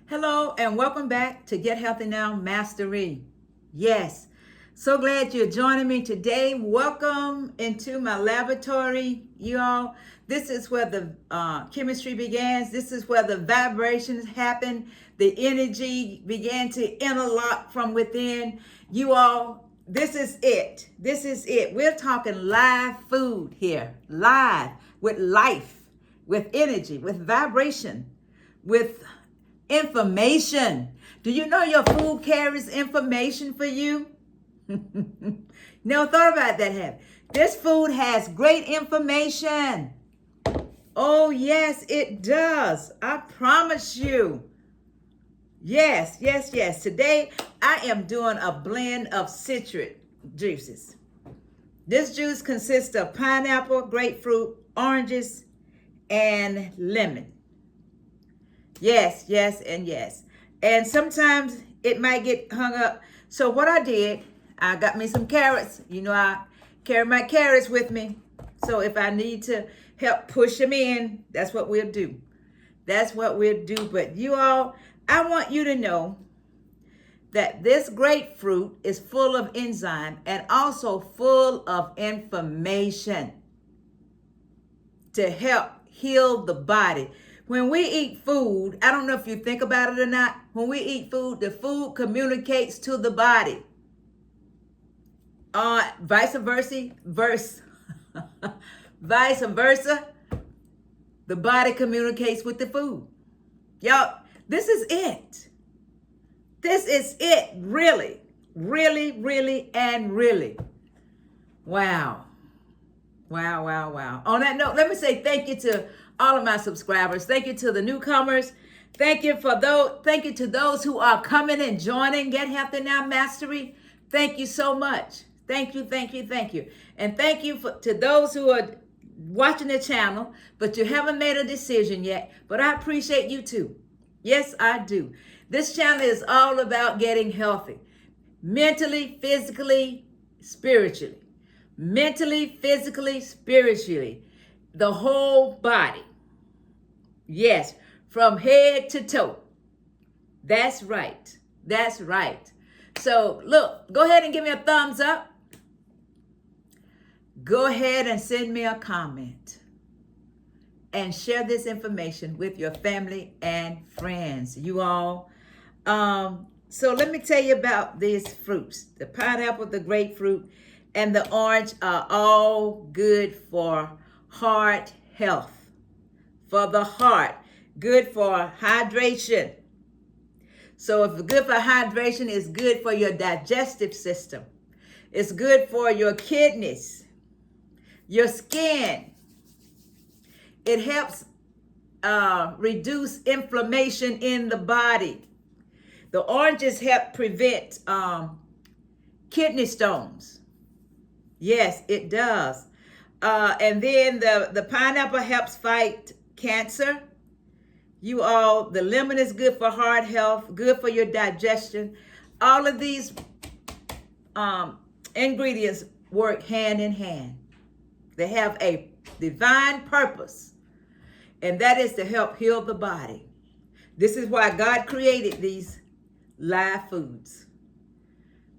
Hello and welcome back to Get Healthy Now Mastery. Yes, so glad you're joining me today. Welcome into my laboratory, you all. This is where the chemistry begins. This is where the vibrations happen. The energy began to interlock from within. You all, this is it. This is it. We're talking live food here. Live, with life, with energy, with vibration, with information. Do you know your food carries information for you? Never thought about that, have you? This food has great information. Oh, yes, it does. I promise you. Yes, yes, yes. Today, I am doing a blend of citric juices. This juice consists of pineapple, grapefruit, oranges, and lemon. Yes, yes, and yes. And sometimes it might get hung up. So what I did, I got me some carrots. You know, I carry my carrots with me. So if I need to help push them in, that's what we'll do. That's what we'll do. But you all, I want you to know that this grapefruit is full of enzyme and also full of information to help heal the body. When we eat food, I don't know if you think about it or not. When we eat food, the food communicates to the body. Vice versa, vice versa, the body communicates with the food. Y'all, this is it. This is it, really, really, really, and really. Wow. Wow, wow, wow. On that note, let me say thank you to all of my subscribers. Thank you to the newcomers. Thank you to those who are coming and joining Get Healthy Now Mastery. Thank you so much. Thank you, thank you, thank you. And thank you to those who are watching the channel, but you haven't made a decision yet. But I appreciate you too. Yes, I do. This channel is all about getting healthy. Mentally, physically, spiritually. Mentally, physically, spiritually. The whole body. Yes, from head to toe. That's right. That's right. So look, go ahead and give me a thumbs up. Go ahead and send me a comment. And share this information with your family and friends. You all. So let me tell you about these fruits. The pineapple, the grapefruit, and the orange are all good for heart health. For the heart. Good for hydration. So if it's good for hydration, it's good for your digestive system. It's good for your kidneys, your skin. It helps reduce inflammation in the body. The oranges help prevent kidney stones. Yes, it does. And then the pineapple helps fight cancer. You all, the lemon is good for heart health, good for your digestion. All of these ingredients work hand in hand. They have a divine purpose, and that is to help heal the body. This is why God created these live foods,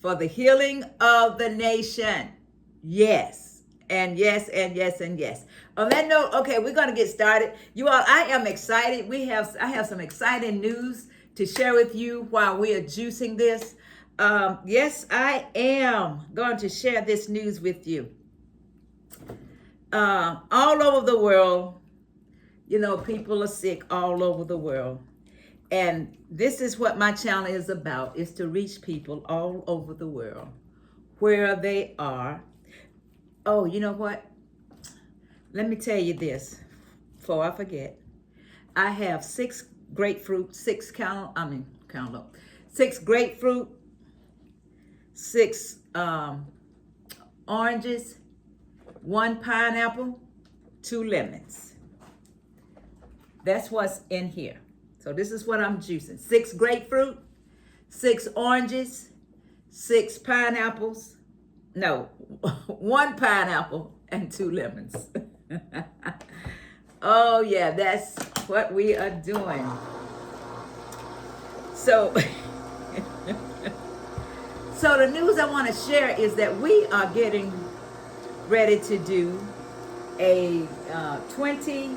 for the healing of the nation. Yes, and yes, and yes, and yes. On that note, okay, we're going to get started. You all, I am excited. I have some exciting news to share with you while we are juicing this. Yes, I am going to share this news with you. All over the world, you know, people are sick all over the world. And this is what my channel is about, is to reach people all over the world where they are. Oh, you know what? Let me tell you this before I forget. I have 6 grapefruit, 6 grapefruit, 6 oranges, 1 pineapple, 2 lemons. That's what's in here. So this is what I'm juicing. 6 grapefruit, 6 oranges, 6 pineapples. No, 1 pineapple and 2 lemons. Oh yeah, that's what we are doing. So, so the news I want to share is that we are getting ready to do a 20.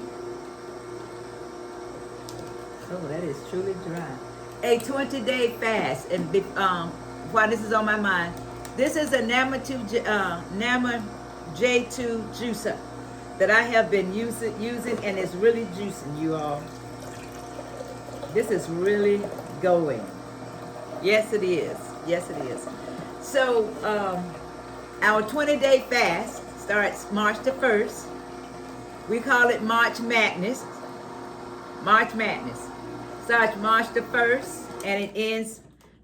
Oh, that is truly dry. A 20-day fast, and while this is on my mind, this is a Nama J2 juicer that I have been using, and it's really juicing, you all. This is really going. Yes, it is. Yes, it is. So, our 20-day fast starts March the 1st. We call it March Madness. March Madness. Starts March the 1st, and it ends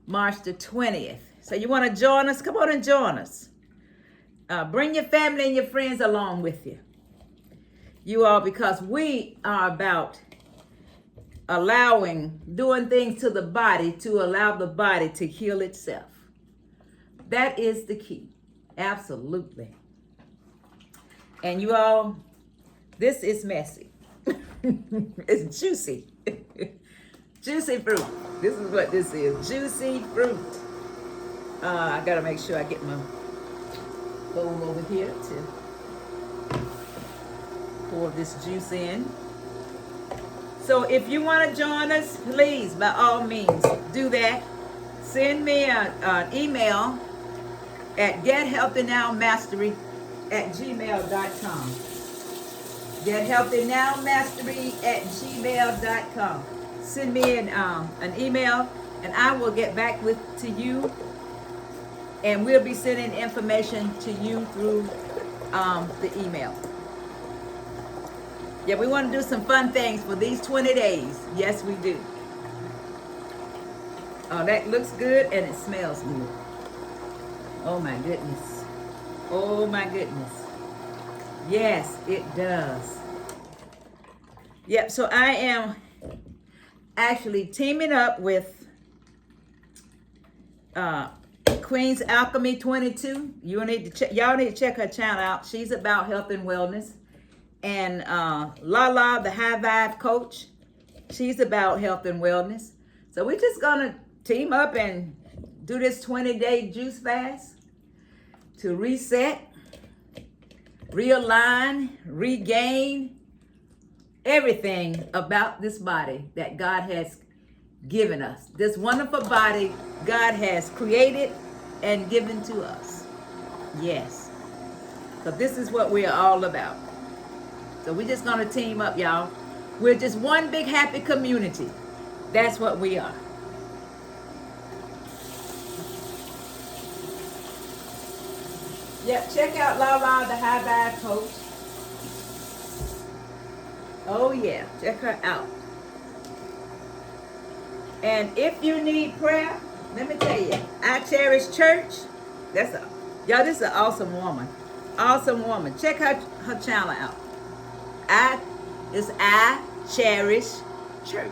March the 20th. So you want to join us? Come on and join us. Bring your family and your friends along with you. You all, because we are about doing things to the body to allow the body to heal itself. That is the key. Absolutely. And you all, this is messy. It's juicy. Juicy fruit. This is what this is. Juicy fruit. I gotta make sure I get my bowl over here to pour this juice in. So if you want to join us, please, by all means, do that. Send me an email at gethealthynowmastery@gmail.com. Gethealthynowmastery@gmail.com. Send me an email, and I will get back to you, and we'll be sending information to you through the email. Yeah, we want to do some fun things for these 20 days. Yes, we do. Oh, that looks good and it smells good. Oh my goodness. Oh my goodness. Yes, it does. Yep, so I am actually teaming up with Queen's Alchemy 22. Y'all need to check her channel out. She's about health and wellness. And Lala, the High Vibe Coach, she's about health and wellness. So we're just gonna team up and do this 20-day juice fast to reset, realign, regain everything about this body that God has given us. This wonderful body God has created and given to us. Yes. So this is what we are all about. So we're just going to team up, y'all. We're just one big happy community. That's what we are. Yep, check out Lala, the High Vibe Coach. Oh, yeah, check her out. And if you need prayer, let me tell you, I Cherish Church. Y'all, this is an awesome woman. Awesome woman. Check her channel out. I Cherish Church.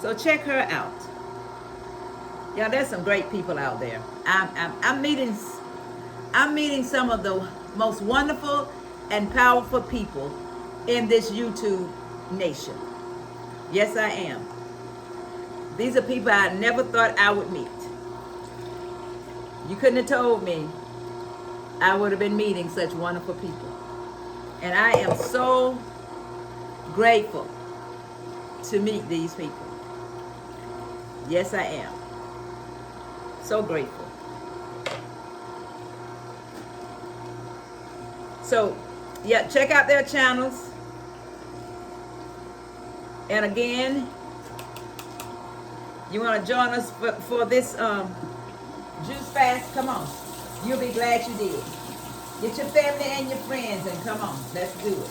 So check her out. Yeah, there's some great people out there. I'm meeting some of the most wonderful and powerful people in this YouTube nation. Yes, I am. These are people I never thought I would meet. You couldn't have told me I would have been meeting such wonderful people. And I am so grateful to meet these people. Yes, I am. So grateful. So, yeah, check out their channels. And again, you want to join us for this juice fast? Come on. You'll be glad you did. Get your family and your friends and come on. Let's do it.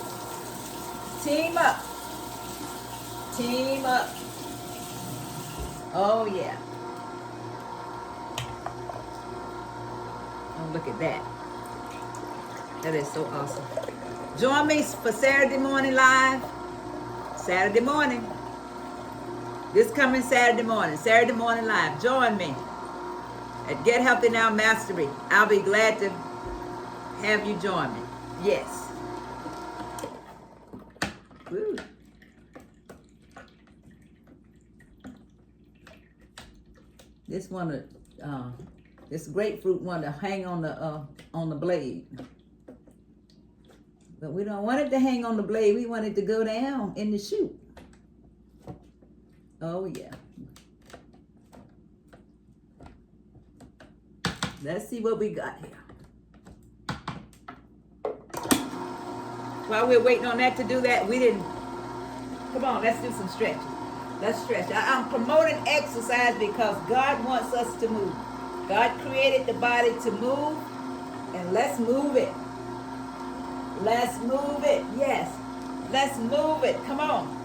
Team up. Team up. Oh, yeah. Oh, look at that. That is so awesome. Join me for Saturday morning live. Saturday morning. This coming Saturday morning live. Join me at Get Healthy Now Mastery. I'll be glad to have you join me. Yes. Woo. This one, this grapefruit one to hang on the blade. But we don't want it to hang on the blade. We want it to go down in the shoot. Oh yeah. Let's see what we got here. While we're waiting on that to do that, come on, let's do some stretches. Let's stretch. I'm promoting exercise because God wants us to move. God created the body to move, and let's move it. Let's move it. Yes. Let's move it. Come on.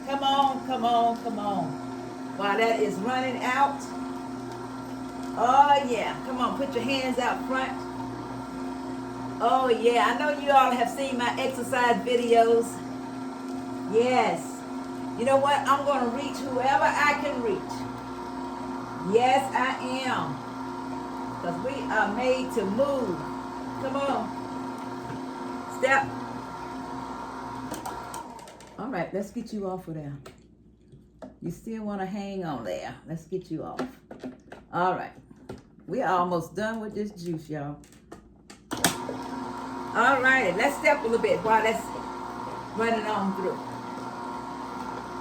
Come on, come on, come on. While that is running out. Oh, yeah. Come on, put your hands out front. Oh, yeah. I know you all have seen my exercise videos. Yes. You know what? I'm going to reach whoever I can reach. Yes, I am. Because we are made to move. Come on. Step. All right, let's get you off of there. You still want to hang on there. Let's get you off. All right. We're almost done with this juice, y'all. All righty, let's step a little bit while that's running on through.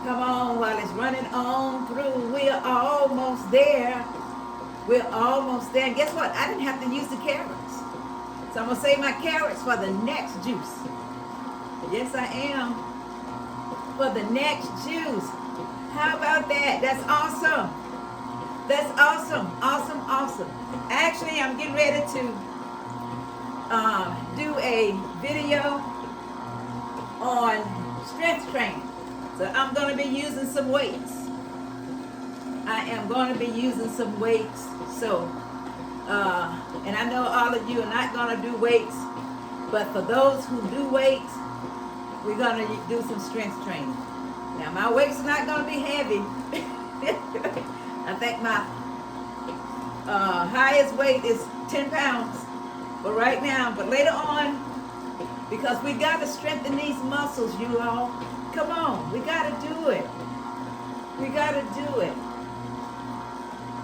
Come on, while it's running on through. We're almost there. We're almost there. And guess what? I didn't have to use the carrots. So I'm going to save my carrots for the next juice. Yes, I am. For the next juice. How about that? That's awesome. That's awesome. Awesome, awesome. Actually, I'm getting ready to do a video on strength training. So I'm going to be using some weights. I am going to be using some weights. So, and I know all of you are not going to do weights, but for those who do weights, we're going to do some strength training. Now, my weight's not going to be heavy. I think my highest weight is 10 pounds for right now. But later on, because we got to strengthen these muscles, you all. Come on, we got to do it. We got to do it.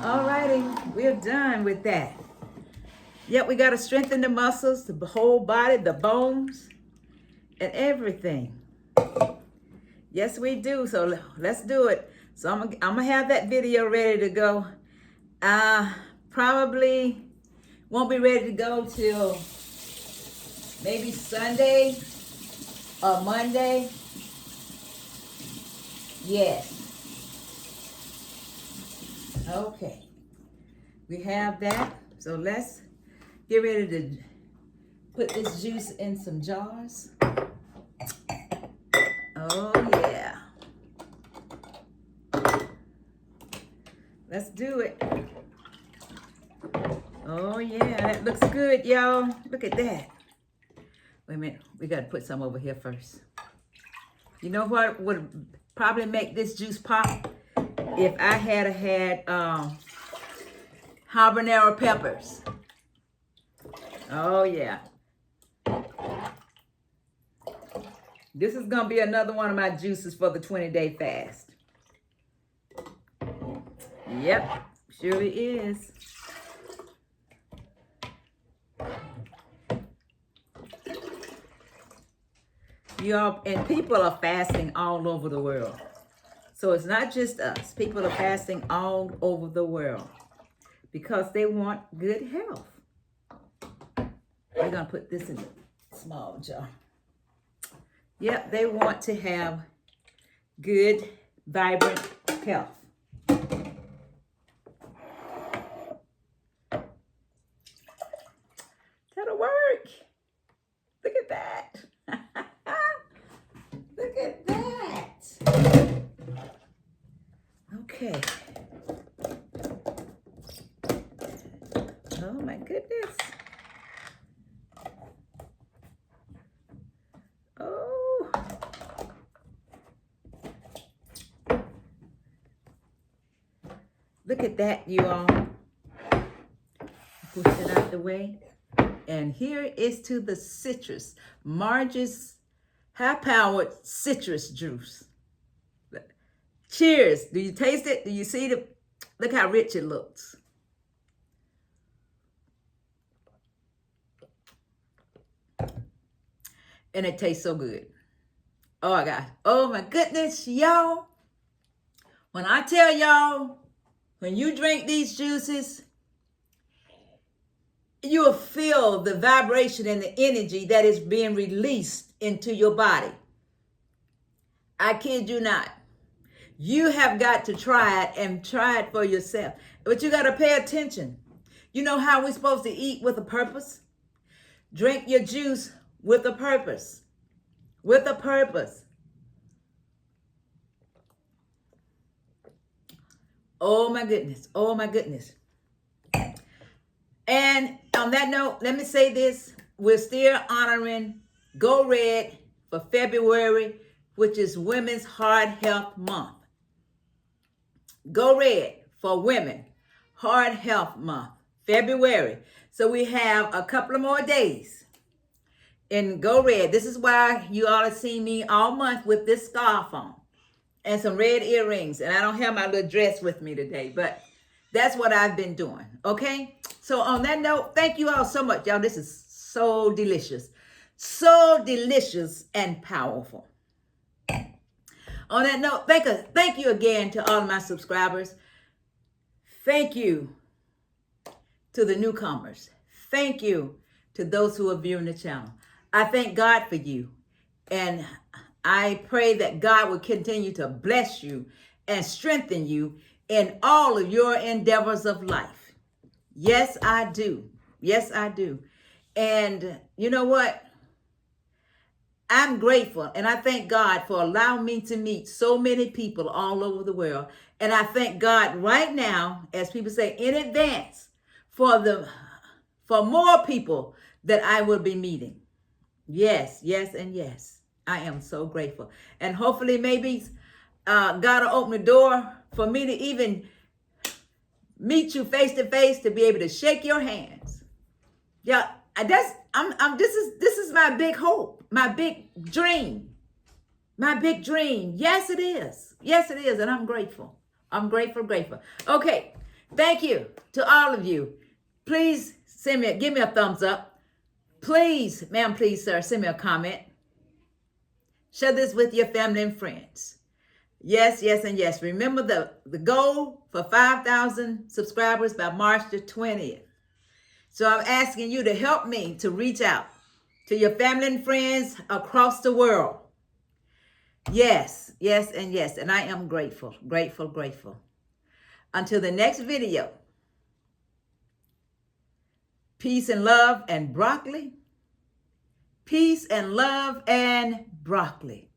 All righty, we're done with that. Yep, we got to strengthen the muscles, the whole body, the bones, and everything. Yes, we do. So let's do it. So I'm gonna have that video ready to go. Probably won't be ready to go till maybe Sunday or Monday. Yes. Okay. We have that. So let's get ready to put this juice in some jars. Oh, yeah. Let's do it. Oh, yeah. That looks good, y'all. Look at that. Wait a minute. We got to put some over here first. You know what would probably make this juice pop? If I had habanero peppers. Oh, yeah. This is going to be another one of my juices for the 20-day fast. Yep, surely is. Y'all, and people are fasting all over the world. So it's not just us. People are fasting all over the world because they want good health. We're going to put this in a small jar. Yep, they want to have good, vibrant health. That'll work. Look at that. Look at that. Okay. Oh my goodness. Oh. Look at that, you all. Push it out the way. And here is to the citrus. Marge's high-powered citrus juice. Cheers. Do you taste it? Do you see the Look how rich it looks. And it tastes so good. Oh my God. Oh my goodness, y'all. When I tell y'all, when you drink these juices, you'll feel the vibration and the energy that is being released into your body. I kid you not. You have got to try it and try it for yourself. But you got to pay attention. You know how we're supposed to eat with a purpose? Drink your juice with a purpose. With a purpose. Oh my goodness. Oh my goodness. And on that note, let me say this. We're still honoring Go Red for February, which is Women's Heart Health Month. Go Red for Women Heart Health Month, February. So we have a couple of more days in Go Red. This is why you all have seen me all month with this scarf on and some red earrings. And I don't have my little dress with me today, but that's what I've been doing, okay? So on that note, thank you all so much. Y'all, this is so delicious. So delicious and powerful. On that note, thank you again to all of my subscribers. Thank you to the newcomers. Thank you to those who are viewing the channel. I thank God for you. And I pray that God will continue to bless you and strengthen you in all of your endeavors of life. Yes, I do. Yes, I do. And you know what? I'm grateful and I thank God for allowing me to meet so many people all over the world. And I thank God right now, as people say, in advance for more people that I will be meeting. Yes, yes, and yes. I am so grateful. And hopefully maybe God will open the door for me to even meet you face to face, to be able to shake your hands. Yeah, this is my big hope, my big dream. My big dream. Yes, it is. Yes, it is. And I'm grateful. I'm grateful. Okay. Thank you to all of you. Please give me a thumbs up. Please, ma'am, please, sir, send me a comment. Share this with your family and friends. Yes, yes, and yes. Remember the goal for 5,000 subscribers by March the 20th. So I'm asking you to help me to reach out to your family and friends across the world. Yes, yes, and yes. And I am grateful. Until the next video, peace and love and broccoli. Peace and love and broccoli.